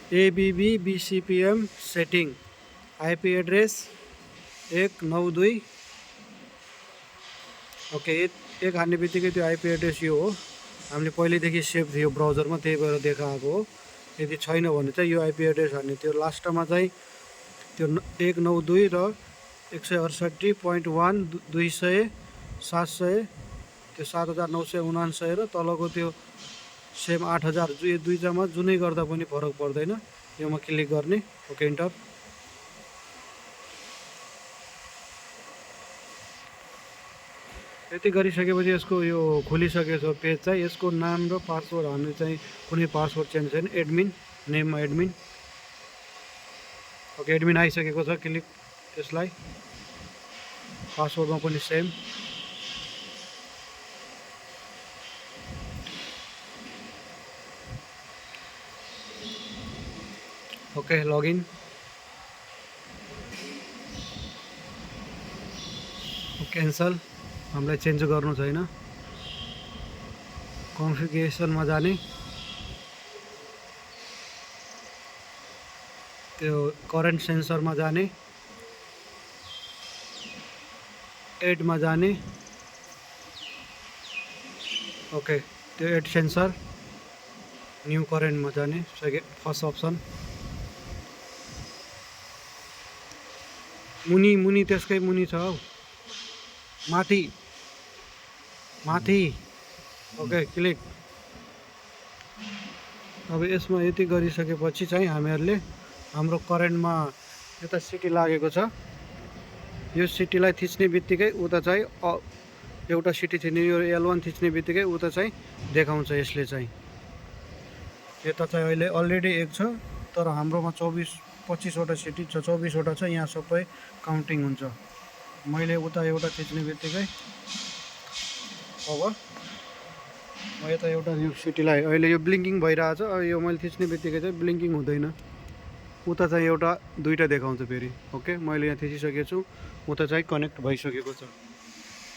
ABB BCPM setting IP address 192 okay. एक हान्ने बित्तिकै त्यो IP एड्रेस यो हो, हामीले पहिल्यैदेखि सेभ थियो ब्राउजरमा, त्यही भएर देखाएको हो। यदि छैन भने चाहिँ यो IP एड्रेस हान्ने, त्यो लास्टमा चाहिँ त्यो 192 र 168.1 200 700 त्यो 7999 र तलको त्यो सेम 8000 यो दुईटामा जुनै गर्दा पनि फरक पर्दैन। योमा क्लिक गर्ने, ओके इन्टर। यति गरिसकेपछि यसको यो खोलिसकेको छ पेज चाहिँ। यसको नाम र पासवर्ड हामीले चाहिँ कुनै पासवर्ड चेन्ज छैन, एडमिन नेममा एडमिन, ओके एडमिन आइसकेको छ। क्लिक त्यसलाई, पासवर्डमा पनि सेम, ओके लगइन, क्यान्सल, हामीलाई चेन्ज गर्नु छैन। कन्फिगरेसनमा जाने, त्यो करेन्ट सेन्सरमा जाने, एडमा जाने, ओके त्यो एड सेन्सर न्यू करेन्टमा जाने, सेकेन्ड फर्स्ट अप्सन। मुनि त्यसकै मुनि छ हौ, माथि ओके क्लिक। अब यसमा यति गरिसकेपछि चाहिँ हामीहरूले हाम्रो करेन्टमा यता सिटी लागेको छ, यो सिटीलाई थिच्ने बित्तिकै उता चाहिँ एउटा सिटी थिच्ने, यो L1 थिच्ने बित्तिकै उता चाहिँ देखाउँछ यसले चाहिँ। यता चाहिँ अहिले अलरेडी 1 छ, तर हाम्रोमा 25वटा सिटी छ, 24वटा छ, यहाँ सबै काउन्टिङ हुन्छ। मैले उता एउटा थिच्ने बित्तिकै अब म यता एउटा यो सिटीलाई अहिले यो ब्लिङ्किङ भइरहेछ, यो मैले थिच्ने बित्तिकै चाहिँ ब्लिङ्किङ हुँदैन, उता चाहिँ एउटा दुईटा देखाउँछ फेरि। ओके मैले यहाँ थिचिसकेको छु, उता चाहिँ कनेक्ट भइसकेको छ।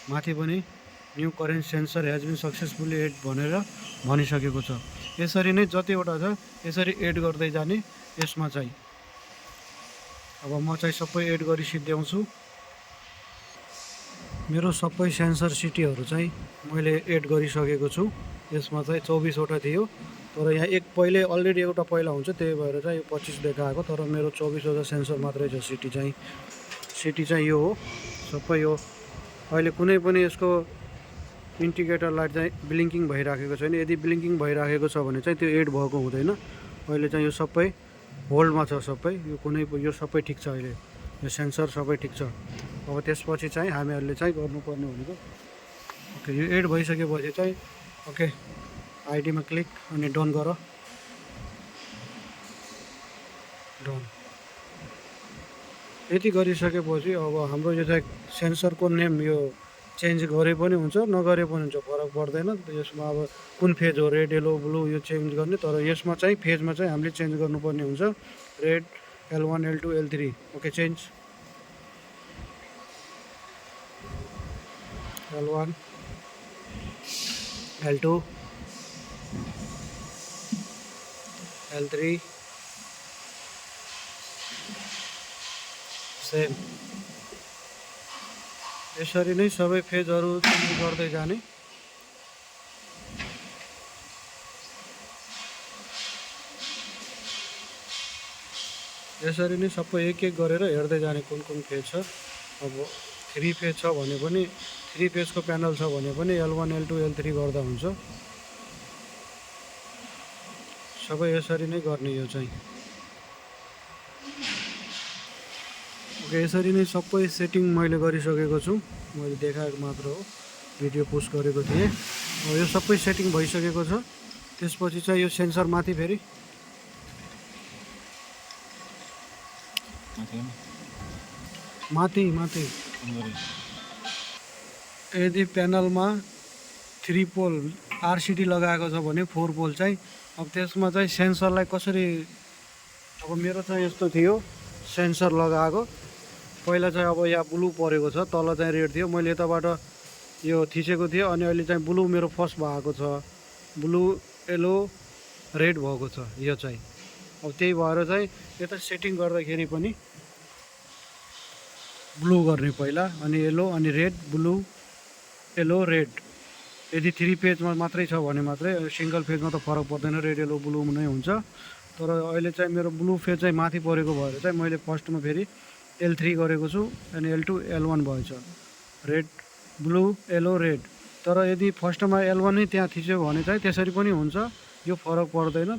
माथि पनि new current sensor has been successfully add भनेर भनिसकेको छ। यसरी नै जतिवटा छ यसरी एड गर्दै जाने यसमा चाहिँ। अब म चाहिँ सबै एड गरी सिद्ध्याउँछु। मेरो सबै सेन्सर सिटीहरू चाहिँ मैले एड गरिसकेको छु। यसमा चाहिँ 24वटा थियो, तर यहाँ एक पहिले अलरेडी एउटा पहिला हुन्छ, त्यही भएर चाहिँ यो 25 देखाएको, तर मेरो 24वटा सेन्सर मात्रै छ। सिटी चाहिँ यो हो सबै। यो अहिले कुनै पनि यसको इन्डिकेटर लाइट चाहिँ ब्लिङ्किङ भइराखेको छैन। यदि ब्लिङ्किङ भइराखेको छ भने चाहिँ त्यो एड भएको हुँदैन। अहिले चाहिँ यो सबै होल्डमा छ, सबै यो सबै ठिक छ। अहिले यो सेन्सर सबै ठिक छ। अब त्यसपछि चाहिँ हामीहरूले चाहिँ गर्नुपर्ने भनेको, ओके यो एड भइसकेपछि चाहिँ ओके आइडीमा क्लिक अनि डन गर, डन। यति गरिसकेपछि अब हाम्रो यो चाहिँ सेन्सरको नेम यो चेन्ज गरे पनि हुन्छ नगरे पनि हुन्छ, फरक पर्दैन। यसमा अब कुन फेज हो, रेड येलो ब्लू यो चेन्ज गर्ने, तर यसमा चाहिँ फेजमा चाहिँ हामीले चेन्ज गर्नुपर्ने हुन्छ। Red L1 L2 L3 okay change L1 L2 L3 same. यसरी नै सबै फेजहरू चेन्ज गर्दै जाने। यसरी नै सबै एक एक गरेर हेर्दै जाने कुन कुन फेज छ। अब 3 फेज छ भने पनि 3 फेजको प्यानल छ भने पनि L1 L2 L3 गर्दा हुन्छ। सबै यसरी नै गर्ने यो चाहिँ। ओके यसरी नै सबै सेटिङ मैले गरिसकेको छु, मैले देखाएको मात्र हो, भिडियो पोस्ट गरेको थिएँ। अब यो सबै सेटिङ भइसकेको छ। त्यसपछि चाहिँ यो सेन्सर माथि फेरि माथि यदि प्यानलमा 3 पोल RCD लगाएको छ भने 4 पोल चाहिँ, अब त्यसमा चाहिँ सेन्सरलाई कसरी, अब मेरो चाहिँ यस्तो थियो सेन्सर लगाएको, पहिला चाहिँ अब यहाँ ब्लू परेको छ, तल चाहिँ रेड थियो, मैले यताबाट यो थिचेको थिएँ अनि अहिले चाहिँ ब्लू मेरो फर्स्ट भएको छ, ब्लू येलो रेड भएको छ यो चाहिँ। अब त्यही भएर चाहिँ यता सेटिङ गर्दाखेरि पनि ब्लू गर्ने पहिला, अनि येलो, अनि रेड, ब्लू, येलो, रेड। यदि 3 पेजमा मात्रै छ भने मात्रै, सिङ्गल पेजमा त फरक पर्दैन, रेड येलो ब्लू नै हुन्छ। तर अहिले चाहिँ मेरो ब्लू पेज चाहिँ माथि परेको भएर चाहिँ मैले फर्स्टमा फेरि L3 गरेको छु, अनि L2 L1 भएछ, रेड ब्लू येलो रेड। तर यदि फर्स्टमा L1 नै त्यहाँ थिच्यो भने चाहिँ त्यसरी पनि हुन्छ, यो फरक पर्दैन।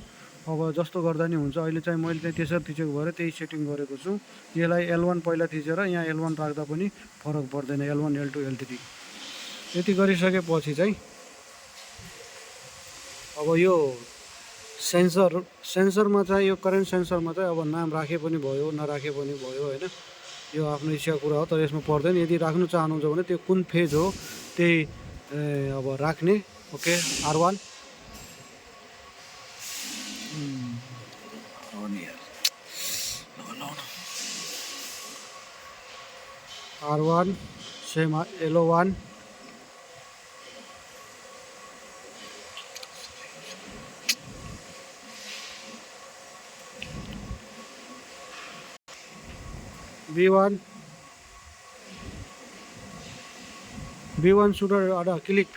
अब जस्तो गर्दा नि हुन्छ। अहिले चाहिँ मैले चाहिँ त्यसरी थिचेको भएर त्यही सेटिङ गरेको छु। यसलाई L1 पहिला थिचेर यहाँ L1 राख्दा पनि फरक पर्दैन, L1 L2 L3। यति गरिसकेपछि चाहिँ अब यो सेन्सरमा चाहिँ, यो करेन्ट सेन्सरमा चाहिँ अब नाम राखे पनि भयो, नराखे पनि भयो होइन, यो आफ्नो इच्छाको कुरा हो। तर यसमा पर्दैन। यदि राख्नु चाहनुहुन्छ भने त्यो कुन फेज हो त्यही अब राख्ने। Okay, R1 R1 same yellow 1, B1 सुटर अडा क्लिक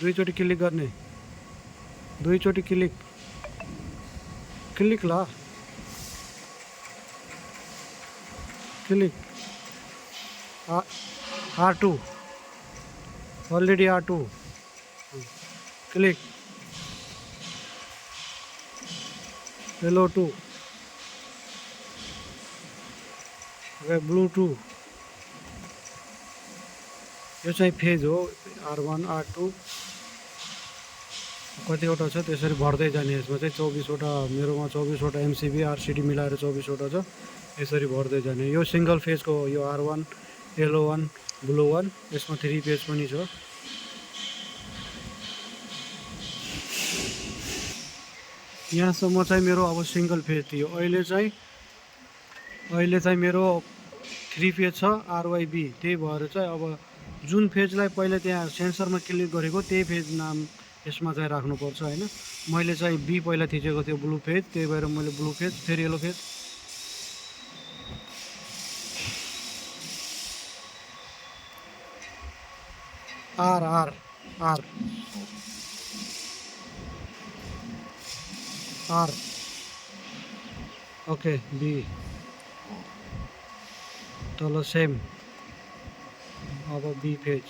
दुईचोटि क्लिक गर्ने, दुईचोटि क्लिक ल click R2 already R2 click yellow 2, blue 2। यो चाहिँ फेज हो R1 R2 कतिवटा छ त्यसरी भर्दै जाने। यसमा चाहिँ 24वटा, मेरोमा 24वटा MCB RCD मिलाएर 24वटा छ, यसरी भर्दै जाने। यो सिङ्गल फेजको हो, यो R1 येलो 1 ब्लू 1। यसमा 3 पेज पनि छ। यहाँसम्म चाहिँ मेरो अब सिङ्गल फेज थियो। अहिले चाहिँ मेरो 3 पेज छ RYB। त्यही भएर चाहिँ अब जुन फेजलाई पहिला त्यहाँ सेन्सरमा क्लिक गरेको त्यही फेज नाम यसमा चाहिँ राख्नुपर्छ होइन। मैले चाहिँ B पहिला थिचेको थियो ब्लू फेज, त्यही भएर मैले ब्लू फेज, फेरि yellow phase, R okay, B तल सेम। अब B phase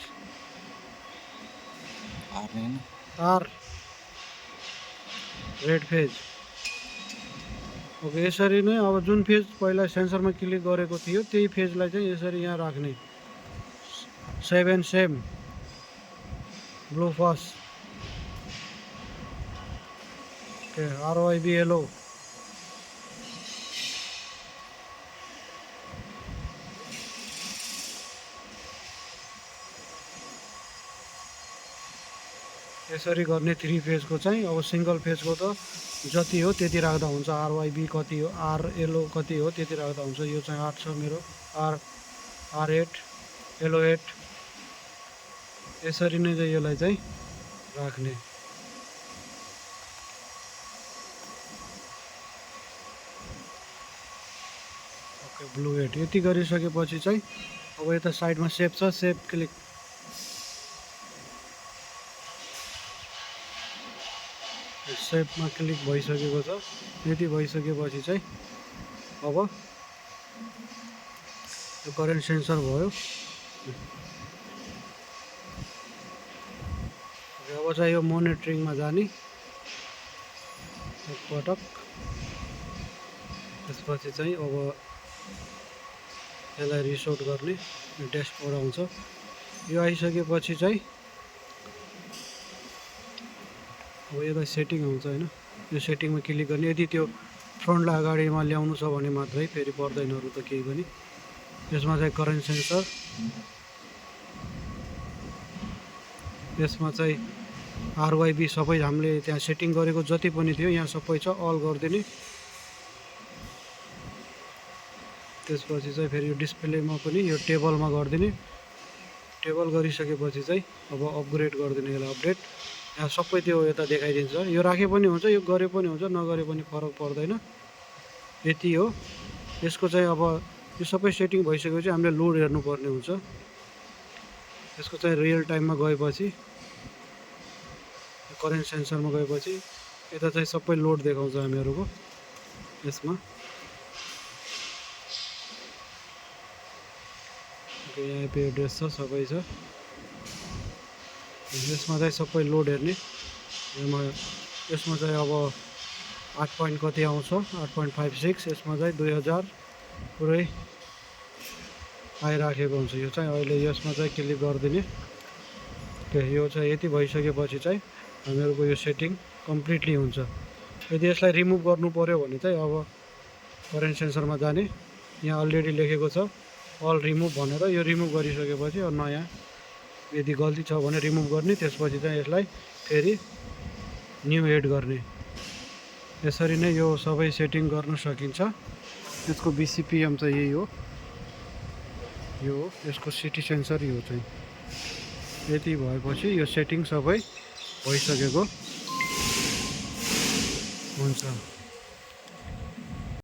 R red phase. Okay, यसरी नै अब जुन फेज पहिला सेन्सरमा क्लिक गरेको थियो त्यही फेजलाई चाहिँ यसरी यहाँ राख्ने। 7 same blue first. Okay, RYB yellow, यसरी गर्ने 3 फेजको चाहिँ। अब सिङ्गल फेजको त जति हो त्यति राख्दा हुन्छ, RYB कति हो, R येलो कति हो त्यति राख्दा हुन्छ। यो चाहिँ 8 छ मेरो, R8 येलो 8। यसरी नै चाहिँ यसलाई चाहिँ राख्ने। Okay, blue 8। यति गरिसकेपछि चाहिँ अब यता साइडमा सेप छ, सेप क्लिक, सेपमा क्लिक भइसकेको छ। यति भइसकेपछि चाहिँ अब यो करेन्ट सेन्सर भयो। अब चाहिँ यो मोनिटरिङमा जाने एकपटक। त्यसपछि चाहिँ अब यसलाई रिसोर्ट गर्ने, ड्यासबोर्ड आउँछ। यो आइसकेपछि चाहिँ अब यसलाई सेटिङ आउँछ होइन, यो सेटिङमा क्लिक गर्ने। यदि त्यो फ्रन्टलाई अगाडिमा ल्याउनु छ भने मात्रै, फेरि पर्दैन अरू त केही पनि। यसमा चाहिँ करेन्ट सेन्सर, यसमा चाहिँ RYB सबै हामीले त्यहाँ सेटिङ गरेको जति पनि थियो यहाँ सबै छ, अल गरिदिने। त्यसपछि चाहिँ फेरि यो डिस्प्लेमा पनि यो टेबलमा गरिदिने। टेबल गरिसकेपछि चाहिँ अब अपग्रेड गरिदिने, यसलाई अपडेट। यहाँ सबै त्यो यता देखाइदिन्छ। यो राखे पनि हुन्छ, यो गरे पनि हुन्छ, नगरे पनि फरक पर्दैन। यति हो। यसको चाहिँ अब यो सबै सेटिङ भइसकेपछि हामीले लोड हेर्नुपर्ने हुन्छ। यसको चाहिँ रियल टाइममा गएपछि, करेन्ट सेन्सरमा गएपछि यता चाहिँ सबै लोड देखाउँछ हामीहरूको यसमा। यहाँ आइपी एड्रेस छ, सबै छ। यसमा चाहिँ सबै लोड हेर्ने। यसमा चाहिँ अब 8 पोइन्ट कति आउँछ, 8.56। यसमा चाहिँ 2000 पुरै आइराखेको हुन्छ। यो चाहिँ अहिले यसमा चाहिँ क्लिक गरिदिने। यो चाहिँ यति भइसकेपछि चाहिँ हामीहरूको यो सेटिङ कम्प्लिटली हुन्छ। यदि यसलाई रिमुभ गर्नु पऱ्यो भने चाहिँ अब करेन्ट सेन्सरमा जाने। यहाँ अलरेडी लेखेको छ अल रिमुभ भनेर। यो रिमुभ गरिसकेपछि अब नयाँ यदि गल्ती छ भने रिमुभ गर्ने, त्यसपछि चाहिँ यसलाई फेरि न्यू एड गर्ने। यसरी नै यो सबै सेटिङ गर्न सकिन्छ। यसको BCPM चाहिँ यही हो। यो यसको सिटी सेन्सर यो चाहिँ यति भएपछि यो सेटिङ सबै भइसकेको हुन्छ।